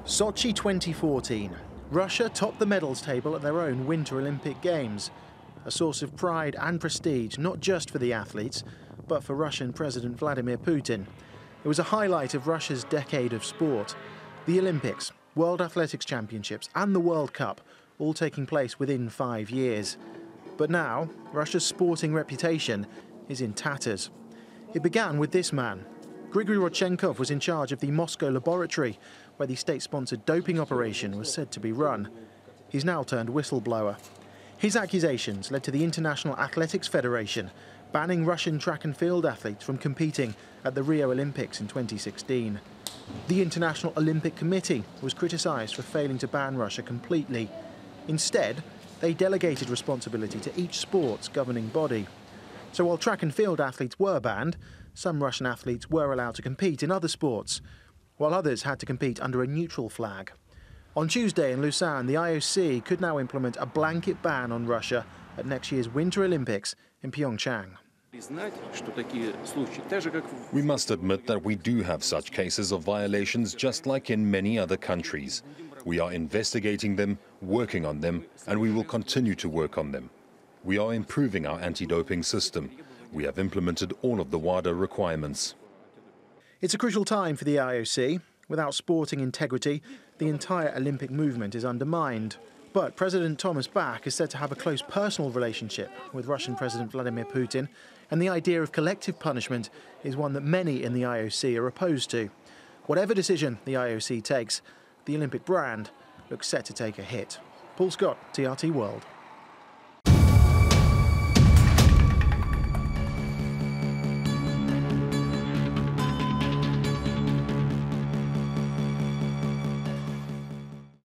Sochi 2014. Russia topped the medals table at their own Winter Olympic Games. A source of pride and prestige, not just for the athletes, but for Russian President Vladimir Putin. It was a highlight of Russia's decade of sport. The Olympics, World Athletics Championships and the World Cup, all taking place within 5 years. But now, Russia's sporting reputation is in tatters. It began with this man. Grigory Rodchenkov was in charge of the Moscow laboratory, where the state-sponsored doping operation was said to be run. He's now turned whistleblower. His accusations led to the International Athletics Federation banning Russian track and field athletes from competing at the Rio Olympics in 2016. The International Olympic Committee was criticised for failing to ban Russia completely. Instead, they delegated responsibility to each sport's governing body. So while track and field athletes were banned, some Russian athletes were allowed to compete in other sports, while others had to compete under a neutral flag. On Tuesday in Lausanne, the IOC could now implement a blanket ban on Russia at next year's Winter Olympics in Pyeongchang. We must admit that we do have such cases of violations just like in many other countries. We are investigating them, working on them, and we will continue to work on them. We are improving our anti-doping system. We have implemented all of the WADA requirements. It's a crucial time for the IOC. Without sporting integrity, the entire Olympic movement is undermined. But President Thomas Bach is said to have a close personal relationship with Russian President Vladimir Putin, and the idea of collective punishment is one that many in the IOC are opposed to. Whatever decision the IOC takes, the Olympic brand looks set to take a hit. Paul Scott, TRT World.